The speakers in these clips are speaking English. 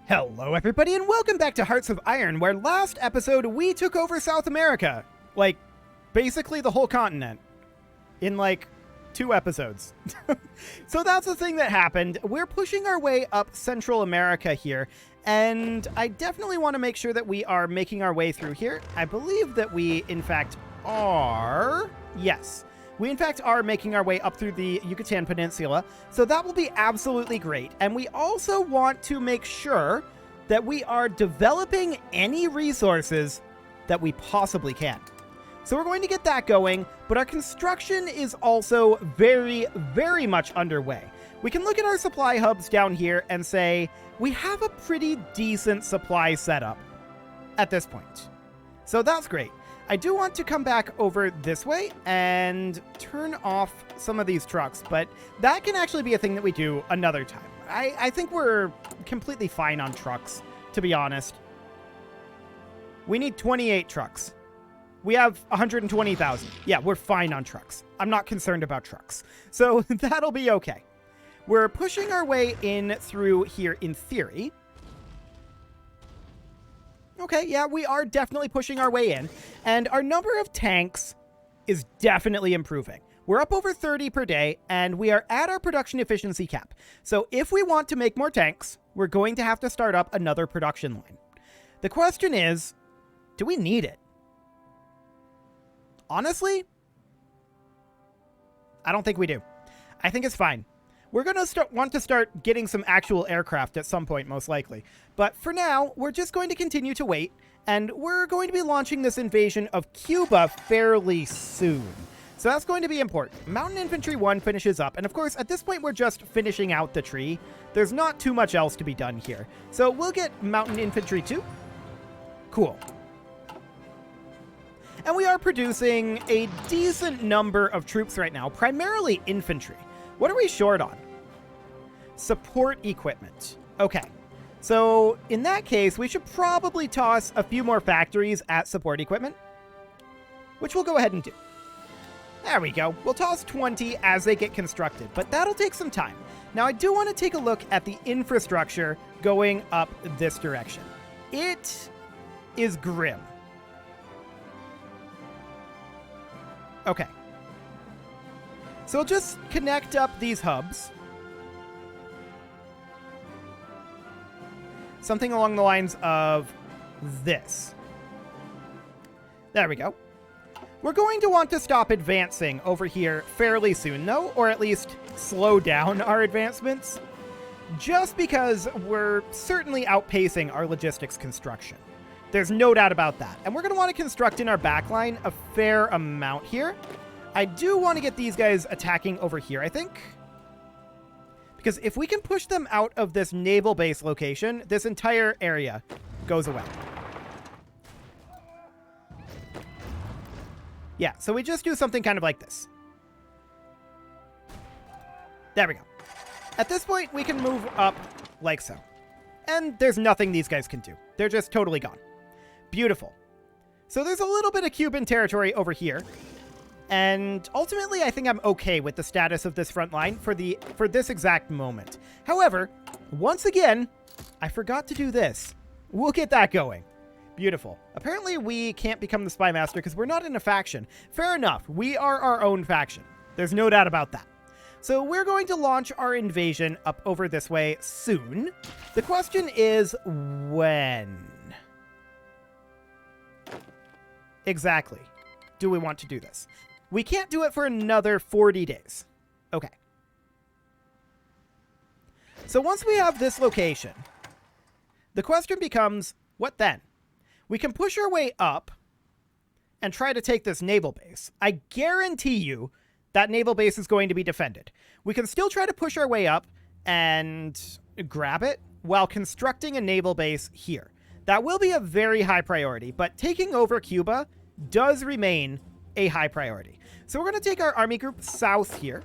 Hello everybody and welcome back to Hearts of Iron, where last episode we took over South America. Like, basically the whole continent. In like 2 episodes. So that's the thing that happened. We're pushing our way up Central America here, and I definitely want to make sure that we are making our way through here. I believe that we, in fact, are. Yes. We, in fact, are making our way up through the Yucatan Peninsula, so that will be absolutely great. And we also want to make sure that we are developing any resources that we possibly can. So we're going to get that going, but our construction is also very, very much underway. We can look at our supply hubs down here and say, we have a pretty decent supply setup at this point. So that's great. I do want to come back over this way and turn off some of these trucks, but that can actually be a thing that we do another time. I think we're completely fine on trucks, to be honest. We need 28 trucks. We have 120,000. Yeah, we're fine on trucks. I'm not concerned about trucks. So that'll be okay. We're pushing our way in through here in theory. Okay, yeah, we are definitely pushing our way in, and our number of tanks is definitely improving. We're up over 30 per day, and we are at our production efficiency cap. So if we want to make more tanks, we're going to have to start up another production line. The question is, do we need it? Honestly, I don't think we do. I think it's fine. We're going to want to start getting some actual aircraft at some point, most likely. But for now, we're just going to continue to wait, and we're going to be launching this invasion of Cuba fairly soon. So that's going to be important. Mountain Infantry 1 finishes up, and of course, at this point, we're just finishing out the tree. There's not too much else to be done here. So we'll get Mountain Infantry 2. Cool. And we are producing a decent number of troops right now, primarily infantry. What are we short on? Support equipment. Okay. So in that case, we should probably toss a few more factories at support equipment, which we'll go ahead and do. There we go. We'll toss 20 as they get constructed, but that'll take some time. Now, I do want to take a look at the infrastructure going up this direction. It is grim. Okay. So we'll just connect up these hubs. Something along the lines of this. There we go. We're going to want to stop advancing over here fairly soon, though, or at least slow down our advancements, just because we're certainly outpacing our logistics construction. There's no doubt about that. And we're going to want to construct in our backline a fair amount here. I do want to get these guys attacking over here, I think. Because if we can push them out of this naval base location, this entire area goes away. Yeah, so we just do something kind of like this. There we go. At this point, we can move up like so. And there's nothing these guys can do. They're just totally gone. Beautiful. So there's a little bit of Cuban territory over here. And ultimately, I think I'm okay with the status of this front line for this exact moment. However, once again, I forgot to do this. We'll get that going. Beautiful. Apparently, we can't become the Spy Master because we're not in a faction. Fair enough. We are our own faction. There's no doubt about that. So we're going to launch our invasion up over this way soon. The question is, when? Exactly. Do we want to do this? We can't do it for another 40 days. Okay. So once we have this location, the question becomes, what then? We can push our way up and try to take this naval base. I guarantee you that naval base is going to be defended. We can still try to push our way up and grab it while constructing a naval base here. That will be a very high priority, but taking over Cuba does remain a high priority. So we're going to take our Army Group South here.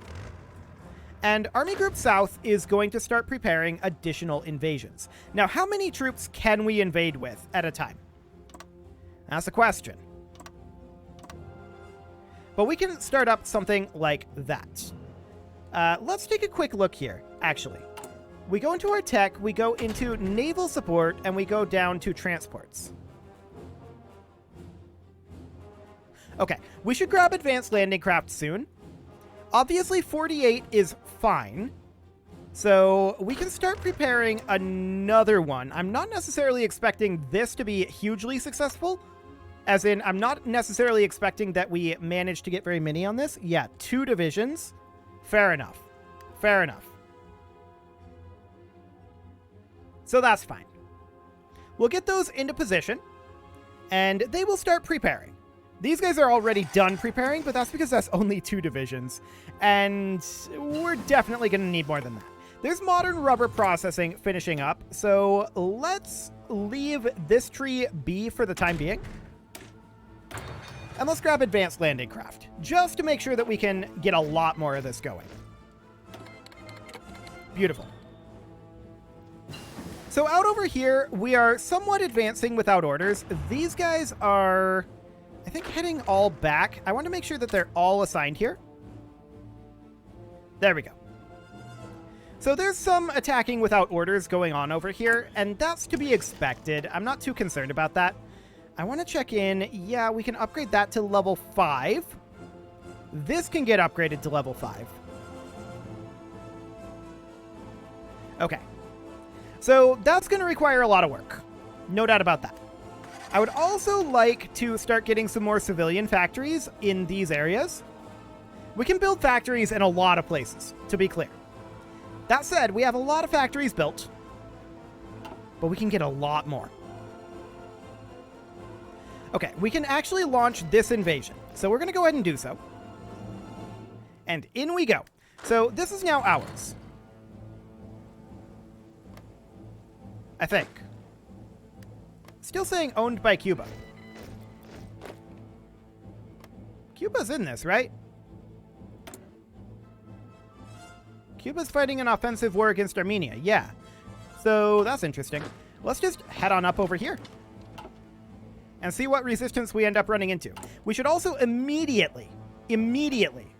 And Army Group South is going to start preparing additional invasions. Now, how many troops can we invade with at a time? That's the question. But we can start up something like that. Let's take a quick look here, actually. We go into our tech, we go into naval support, and we go down to transports. Okay, we should grab advanced landing craft soon. Obviously, 48 is fine. So we can start preparing another one. I'm not necessarily expecting this to be hugely successful. As in, I'm not necessarily expecting that we manage to get very many on this. Yeah, 2 divisions. Fair enough. Fair enough. So that's fine. We'll get those into position, and they will start preparing. These guys are already done preparing, but that's because that's only 2 divisions, and we're definitely going to need more than that. There's modern rubber processing finishing up, so let's leave this tree be for the time being. And let's grab advanced landing craft, just to make sure that we can get a lot more of this going. Beautiful. So out over here, we are somewhat advancing without orders. These guys are, I think, heading all back. I want to make sure that they're all assigned here. There we go. So there's some attacking without orders going on over here, and that's to be expected. I'm not too concerned about that. I want to check in. Yeah, we can upgrade that to level 5. This can get upgraded to level 5. Okay. So that's going to require a lot of work. No doubt about that. I would also like to start getting some more civilian factories in these areas. We can build factories in a lot of places, to be clear. That said, we have a lot of factories built, but we can get a lot more. Okay, we can actually launch this invasion. So we're going to go ahead and do so. And in we go. So this is now ours. I think. Still saying owned by Cuba. Cuba's in this, right? Cuba's fighting an offensive war against Armenia. Yeah. So that's interesting. Let's just head on up over here and see what resistance we end up running into. We should also immediately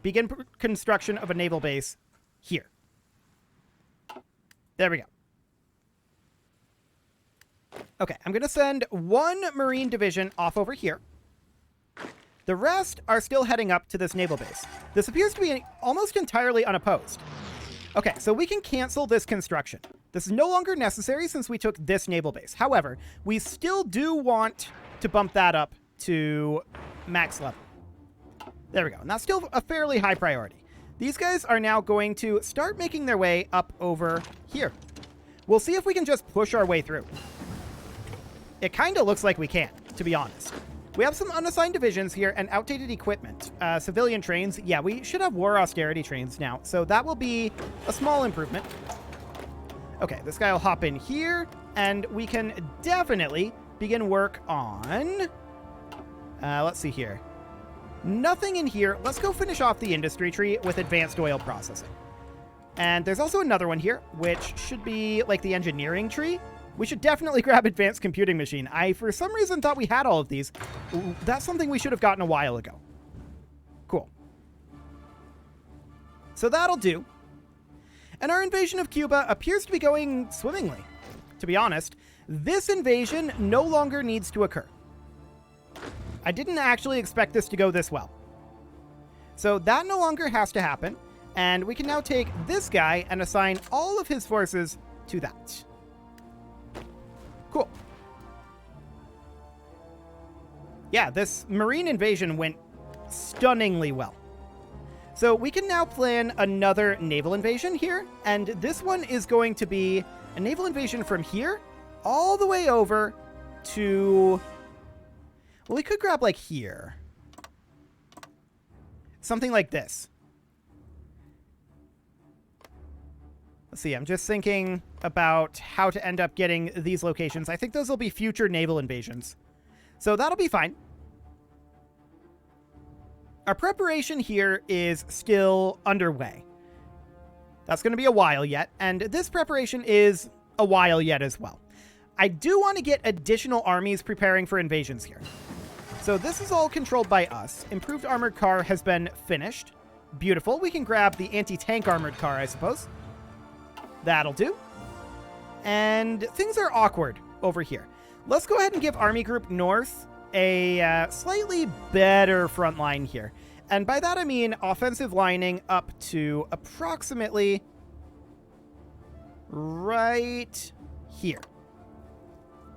begin construction of a naval base here. There we go. Okay, I'm going to send 1 Marine division off over here. The rest are still heading up to this naval base. This appears to be almost entirely unopposed. Okay, so we can cancel this construction. This is no longer necessary since we took this naval base. However, we still do want to bump that up to max level. There we go. And that's still a fairly high priority. These guys are now going to start making their way up over here. We'll see if we can just push our way through. It kind of looks like we can, to be honest. We have some unassigned divisions here and outdated equipment. Civilian trains. Yeah, we should have war austerity trains now. So that will be a small improvement. Okay, this guy will hop in here. And we can definitely begin work on... let's see here. Nothing in here. Let's go finish off the industry tree with advanced oil processing. And there's also another one here, which should be like the engineering tree. We should definitely grab advanced computing machine. I, for some reason, thought we had all of these. That's something we should have gotten a while ago. Cool. So that'll do. And our invasion of Cuba appears to be going swimmingly. To be honest, this invasion no longer needs to occur. I didn't actually expect this to go this well. So that no longer has to happen. And we can now take this guy and assign all of his forces to that. Cool. Yeah, this Marine invasion went stunningly well. So we can now plan another naval invasion here, and this one is going to be a naval invasion from here all the way over to... Well, we could grab, like, here. Something like this. Let's see, I'm just thinking about how to end up getting these locations. I think those will be future naval invasions. So that'll be fine. Our preparation here is still underway. That's going to be a while yet, and this preparation is a while yet as well. I do want to get additional armies preparing for invasions here. So this is all controlled by us. Improved armored car has been finished. Beautiful. We can grab the anti-tank armored car, I suppose. That'll do. And things are awkward over here. Let's go ahead and give Army Group North a slightly better front line here. And by that I mean offensive lining up to approximately right here.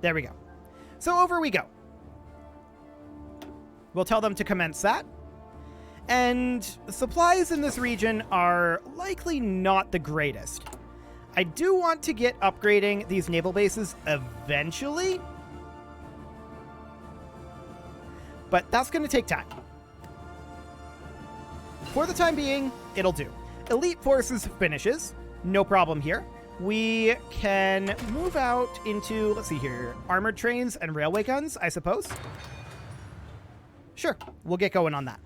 There we go. So over we go. We'll tell them to commence that. And supplies in this region are likely not the greatest. I do want to get upgrading these naval bases eventually, but that's going to take time. For the time being, it'll do. Elite Forces finishes. No problem here. We can move out into, let's see here, armored trains and railway guns, I suppose. Sure, we'll get going on that.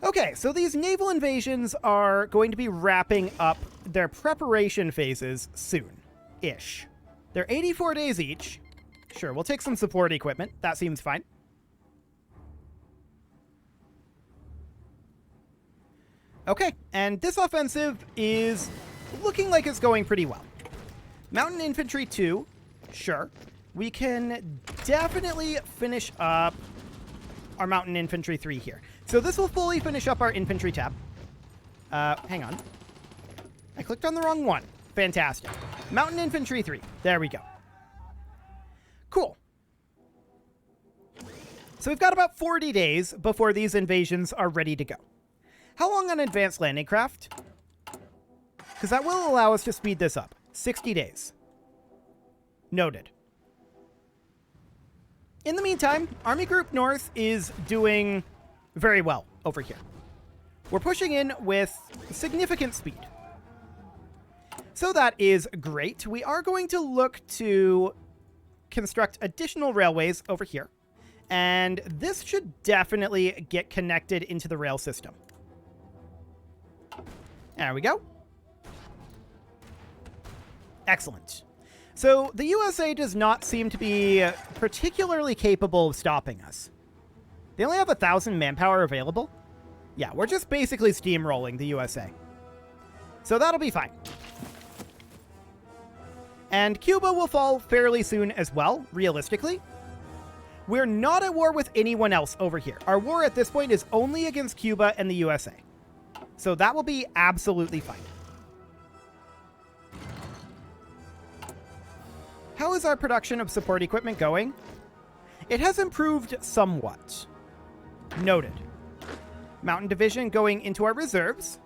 Okay, so these naval invasions are going to be wrapping up their preparation phases soon-ish. They're 84 days each. Sure, we'll take some support equipment. That seems fine. Okay, and this offensive is looking like it's going pretty well. Mountain Infantry 2, sure. We can definitely finish up our Mountain Infantry 3 here. So this will fully finish up our infantry tab. Hang on. I clicked on the wrong one. Fantastic. Mountain Infantry 3. There we go. Cool. So we've got about 40 days before these invasions are ready to go. How long on advanced landing craft? Because that will allow us to speed this up. 60 days. Noted. In the meantime, Army Group North is doing very well over here. We're pushing in with significant speed. So that is great. We are going to look to construct additional railways over here. And this should definitely get connected into the rail system. There we go. Excellent. So the USA does not seem to be particularly capable of stopping us. They only have 1,000 manpower available. Yeah, we're just basically steamrolling the USA. So that'll be fine. And Cuba will fall fairly soon as well, realistically. We're not at war with anyone else over here. Our war at this point is only against Cuba and the USA. So that will be absolutely fine. How is our production of support equipment going? It has improved somewhat. Noted. Mountain Division going into our reserves.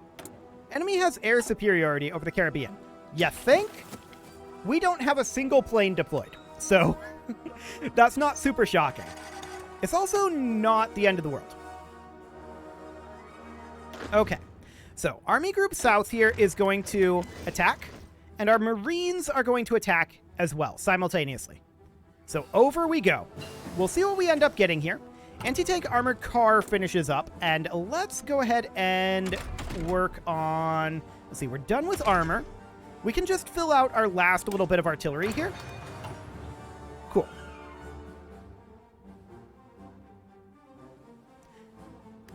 Enemy has air superiority over the Caribbean. You think? We don't have a single plane deployed, so that's not super shocking. It's also not the end of the world. Okay, so Army Group South here is going to attack, and our Marines are going to attack as well, simultaneously. So over we go. We'll see what we end up getting here. Anti-tank armored car finishes up, and let's go ahead and work on... Let's see, we're done with armor. We can just fill out our last little bit of artillery here. Cool.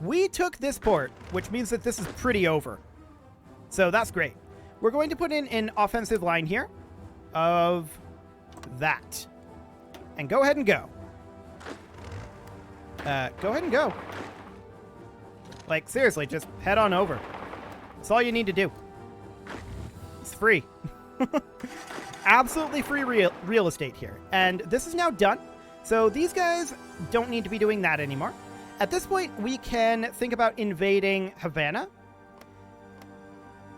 We took this port, which means that this is pretty over. So that's great. We're going to put in an offensive line here of that. And go ahead and go. Go ahead and go. Like, seriously, just head on over. That's all you need to do. It's free. Absolutely free real estate here. And this is now done. So these guys don't need to be doing that anymore. At this point, we can think about invading Havana.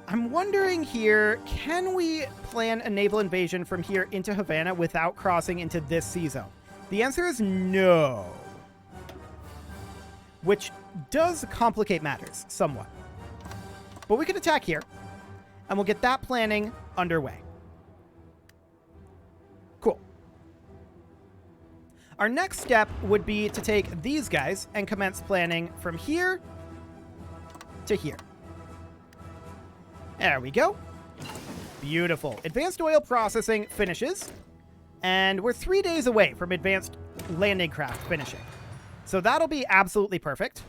I'm wondering here, can we plan a naval invasion from here into Havana without crossing into this sea zone? The answer is no. Which does complicate matters somewhat. But we can attack here, and we'll get that planning underway. Cool. Our next step would be to take these guys and commence planning from here to here. There we go. Beautiful. Advanced oil processing finishes, and we're 3 days away from advanced landing craft finishing. So that'll be absolutely perfect.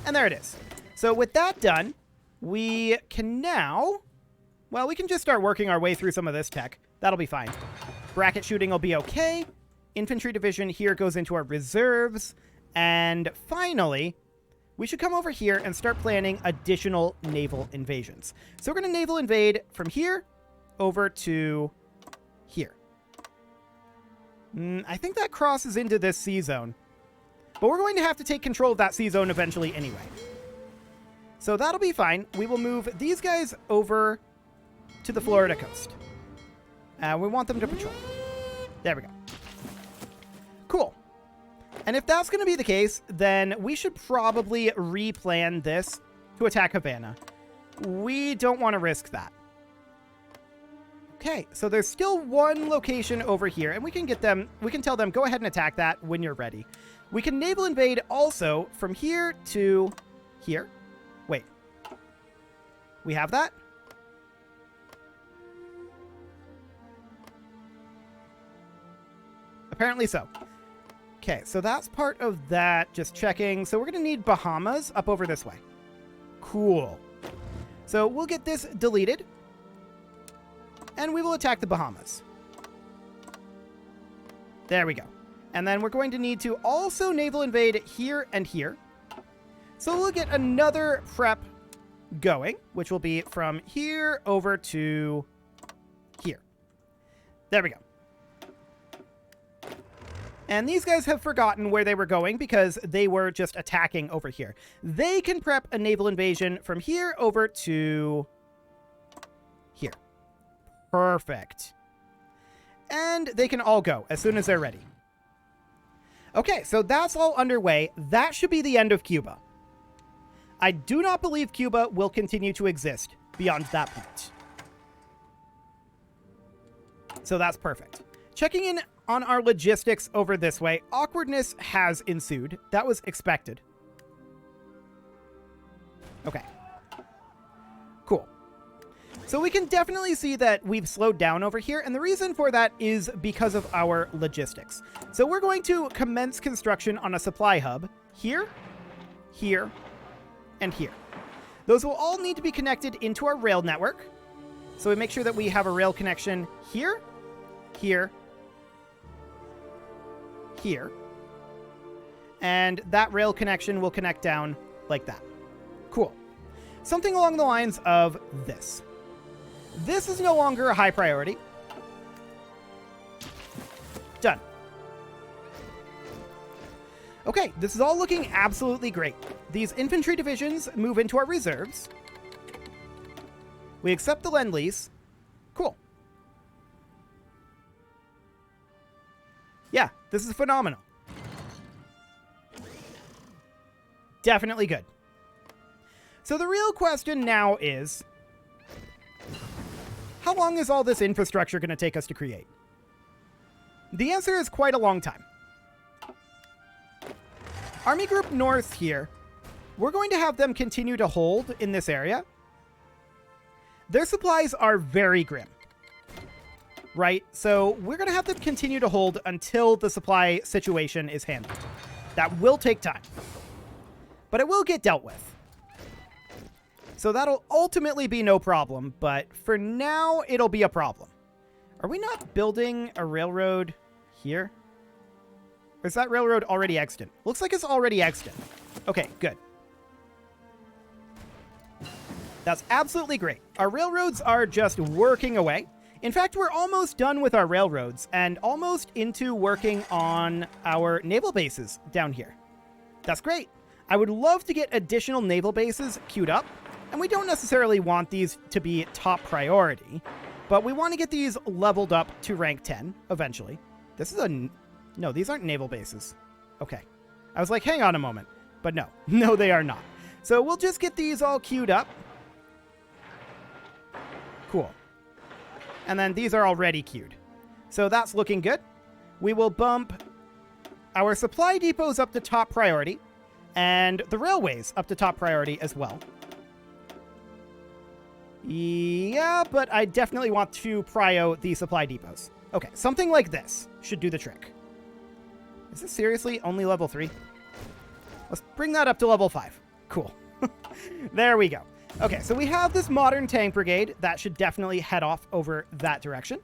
And there it is. So with that done, we can now Well, we can just start working our way through some of this tech. That'll be fine. Bracket shooting will be okay. Infantry division here goes into our reserves. And finally, we should come over here and start planning additional naval invasions. So we're going to naval invade from here over to here. I think that crosses into this sea zone. But we're going to have to take control of that sea zone eventually anyway. So that'll be fine. We will move these guys over to the Florida coast. We want them to patrol. There we go. Cool. And if that's going to be the case, then we should probably replan this to attack Havana. We don't want to risk that. Okay, so there's still one location over here, and we can tell them, go ahead and attack that when you're ready. We can naval invade also from here to here. Wait. We have that? Apparently so. Okay, so that's part of that. Just checking. So we're going to need Bahamas up over this way. Cool. So we'll get this deleted. And we will attack the Bahamas. There we go. And then we're going to need to also naval invade here and here. So we'll get another prep going, which will be from here over to here. There we go. And these guys have forgotten where they were going because they were just attacking over here. They can prep a naval invasion from here over to here. Perfect. And they can all go as soon as they're ready. Okay, so that's all underway. That should be the end of Cuba. I do not believe Cuba will continue to exist beyond that point. So that's perfect. Checking in on our logistics over this way, awkwardness has ensued. That was expected. Okay. Cool. So we can definitely see that we've slowed down over here, and the reason for that is because of our logistics. So we're going to commence construction on a supply hub here, here, and here. Those will all need to be connected into our rail network. So we make sure that we have a rail connection here, here, here. And that rail connection will connect down like that. Cool. Something along the lines of this. This is no longer a high priority. Done. Okay, this is all looking absolutely great. These infantry divisions move into our reserves. We accept the Lend-Lease. Cool. Yeah, this is phenomenal. Definitely good. So the real question now is, how long is all this infrastructure going to take us to create? The answer is quite a long time. Army Group North here, we're going to have them continue to hold in this area. Their supplies are very grim, right? So we're going to have them continue to hold until the supply situation is handled. That will take time, but it will get dealt with. So that'll ultimately be no problem, but for now, it'll be a problem. Are we not building a railroad here? Or is that railroad already extant? Looks like it's already extant. Okay, good. That's absolutely great. Our railroads are just working away. In fact, we're almost done with our railroads and almost into working on our naval bases down here. That's great. I would love to get additional naval bases queued up. And we don't necessarily want these to be top priority, but we want to get these leveled up to rank 10 eventually. This is a... No, these aren't naval bases. Okay. I was like, hang on a moment. But no. No, they are not. So we'll just get these all queued up. Cool. And then these are already queued. So that's looking good. We will bump our supply depots up to top priority and the railways up to top priority as well. Yeah, but I definitely want to prio the supply depots. Okay, something like this should do the trick. Is this seriously only level 3? Let's bring that up to level 5. Cool. There we go. Okay, so we have this modern tank brigade. That should definitely head off over that direction.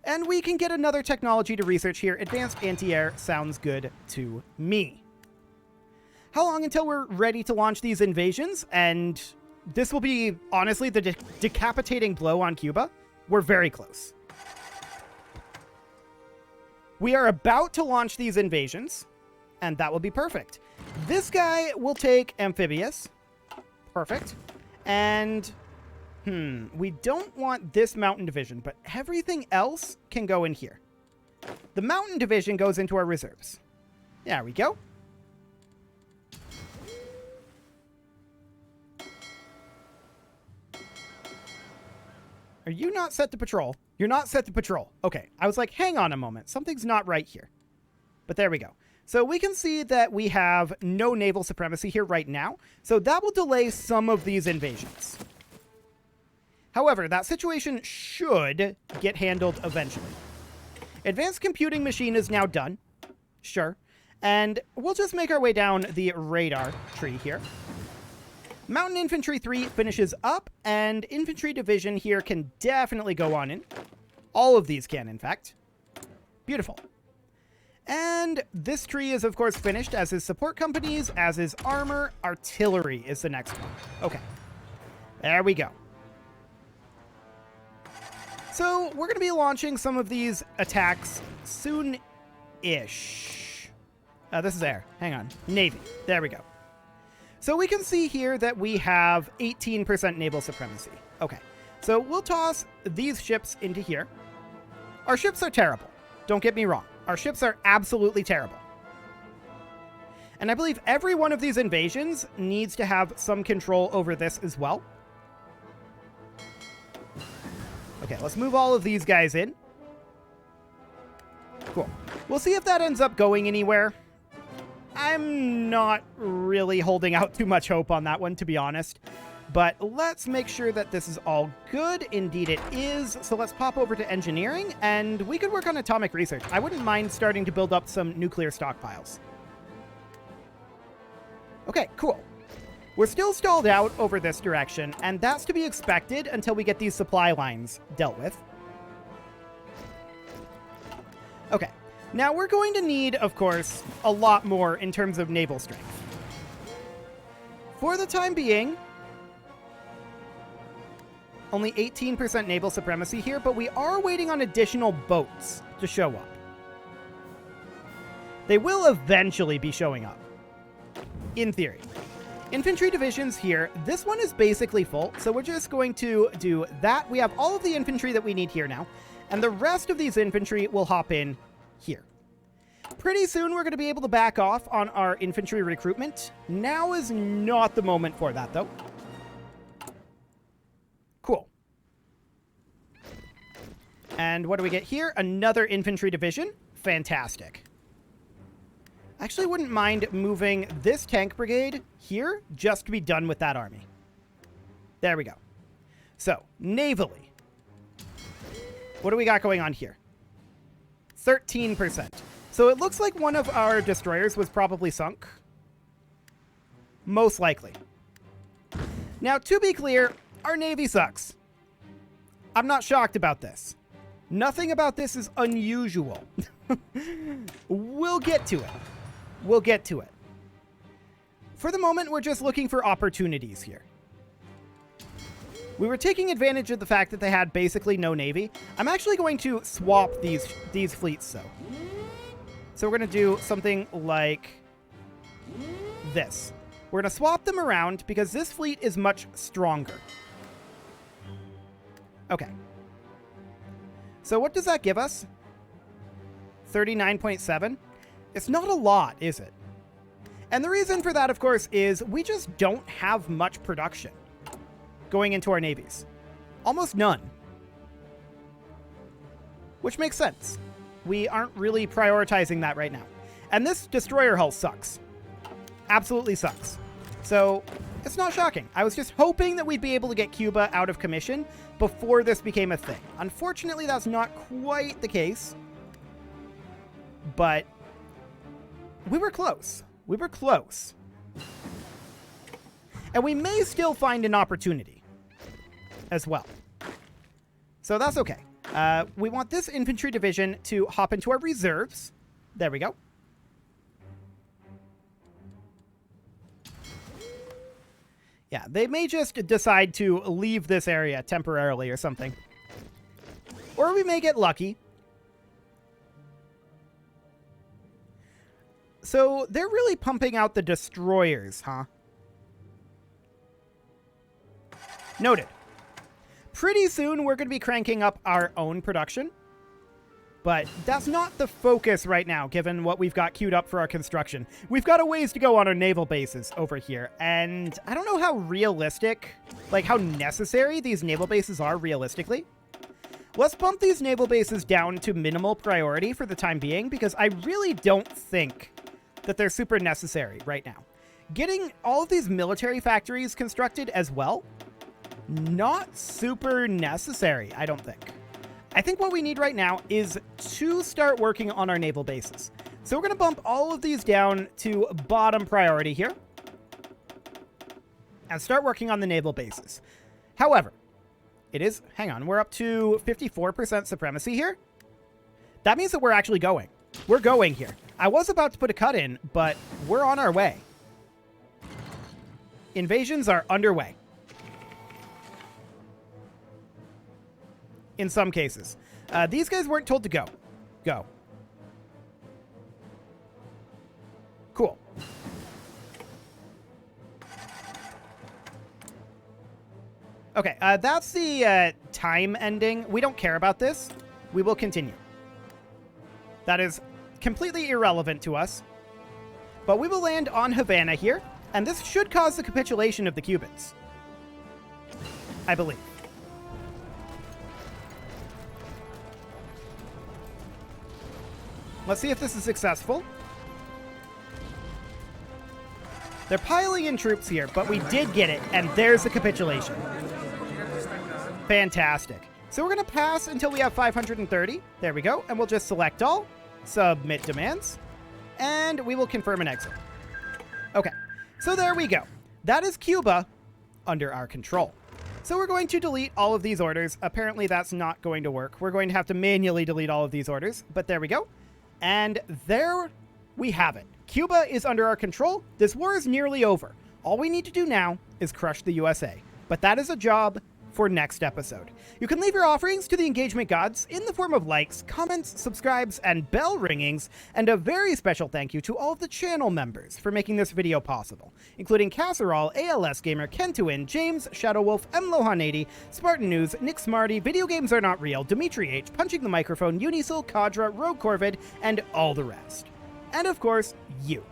And we can get another technology to research here. Advanced anti-air sounds good to me. How long until we're ready to launch these invasions? And this will be, honestly, the decapitating blow on Cuba. We're very close. We are about to launch these invasions, and that will be perfect. This guy will take amphibious. Perfect. And, we don't want this mountain division, but everything else can go in here. The mountain division goes into our reserves. There we go. Are you not set to patrol? You're not set to patrol. Okay, I was like, hang on a moment. Something's not right here. But there we go. So we can see that we have no naval supremacy here right now. So that will delay some of these invasions. However, that situation should get handled eventually. Advanced computing machine is now done. Sure. And we'll just make our way down the radar tree here. Mountain Infantry 3 finishes up, and Infantry Division here can definitely go on in. All of these can, in fact. Beautiful. And this tree is, of course, finished, as is support companies, as is armor. Artillery is the next one. Okay. There we go. So we're going to be launching some of these attacks soon-ish. This is air. Hang on. Navy. There we go. So we can see here that we have 18% naval supremacy. Okay, so we'll toss these ships into here. Our ships are terrible. Don't get me wrong. Our ships are absolutely terrible. And I believe every one of these invasions needs to have some control over this as well. Okay, let's move all of these guys in. Cool. We'll see if that ends up going anywhere. I'm not really holding out too much hope on that one, to be honest. But let's make sure that this is all good. Indeed it is. So let's pop over to engineering, and we could work on atomic research. I wouldn't mind starting to build up some nuclear stockpiles. Okay, cool. We're still stalled out over this direction, and that's to be expected until we get these supply lines dealt with. Okay. Now, we're going to need, of course, a lot more in terms of naval strength. For the time being, only 18% naval supremacy here, but we are waiting on additional boats to show up. They will eventually be showing up, in theory. Infantry divisions here. This one is basically full, so we're just going to do that. We have all of the infantry that we need here now, and the rest of these infantry will hop in here. Pretty soon we're going to be able to back off on our infantry recruitment. Now is not the moment for that, though. Cool. And what do we get here? Another infantry division. Fantastic. I actually wouldn't mind moving this tank brigade here just to be done with that army. There we go. So, navally. What do we got going on here? 13%. So it looks like one of our destroyers was probably sunk. Most likely. Now, to be clear, our Navy sucks. I'm not shocked about this. Nothing about this is unusual. We'll get to it. We'll get to it. For the moment, we're just looking for opportunities here. We were taking advantage of the fact that they had basically no Navy. I'm actually going to swap these fleets, though. So we're going to do something like this. We're going to swap them around because this fleet is much stronger. Okay. So what does that give us? 39.7? It's not a lot, is it? And the reason for that, of course, is we just don't have much production going into our navies. Almost none. Which makes sense. We aren't really prioritizing that right now. And this destroyer hull sucks. Absolutely sucks. So, it's not shocking. I was just hoping that we'd be able to get Cuba out of commission before this became a thing. Unfortunately, that's not quite the case. But we were close. We were close. And we may still find an opportunity as well. So that's okay. We want this infantry division to hop into our reserves. There we go. Yeah, they may just decide to leave this area temporarily or something. Or we may get lucky. So they're really pumping out the destroyers, huh? Noted. Pretty soon we're going to be cranking up our own production. But that's not the focus right now, given what we've got queued up for our construction. We've got a ways to go on our naval bases over here, and I don't know how realistic, like how necessary these naval bases are realistically. Let's bump these naval bases down to minimal priority for the time being, because I really don't think that they're super necessary right now. Getting all of these military factories constructed as well, not super necessary, I don't think. I think what we need right now is to start working on our naval bases. So we're going to bump all of these down to bottom priority here and start working on the naval bases. However, it is, hang on, we're up to 54% supremacy here. That means that we're actually going. We're going here. I was about to put a cut in, but we're on our way. Invasions are underway. In some cases. These guys weren't told to go. Go. Cool. Okay, that's the time ending. We don't care about this. We will continue. That is completely irrelevant to us. But we will land on Havana here, and this should cause the capitulation of the Cubans. I believe. Let's see if this is successful. They're piling in troops here, but we did get it, and there's the capitulation. Fantastic. So we're going to pass until we have 530. There we go. And we'll just select all, submit demands, and we will confirm an exit. Okay. So there we go. That is Cuba under our control. So we're going to delete all of these orders. Apparently that's not going to work. We're going to have to manually delete all of these orders, but there we go. And there we have it. Cuba is under our control. This war is nearly over. All we need to do now is crush the USA. But that is a job for next episode. You can leave your offerings to the engagement gods in the form of likes, comments, subscribes, and bell ringings, and a very special thank you to all of the channel members for making this video possible, including Casserole, ALS Gamer, Kentuin, James, Shadowwolf, MLohan80, Spartan News, Nick Smarty, Video Games Are Not Real, Dimitri H, Punching the Microphone, Unisil, Kadra, Rogue Corvid, and all the rest. And of course, you.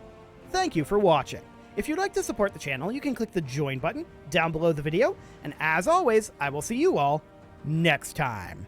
Thank you for watching. If you'd like to support the channel, you can click the join button down below the video, and as always, I will see you all next time.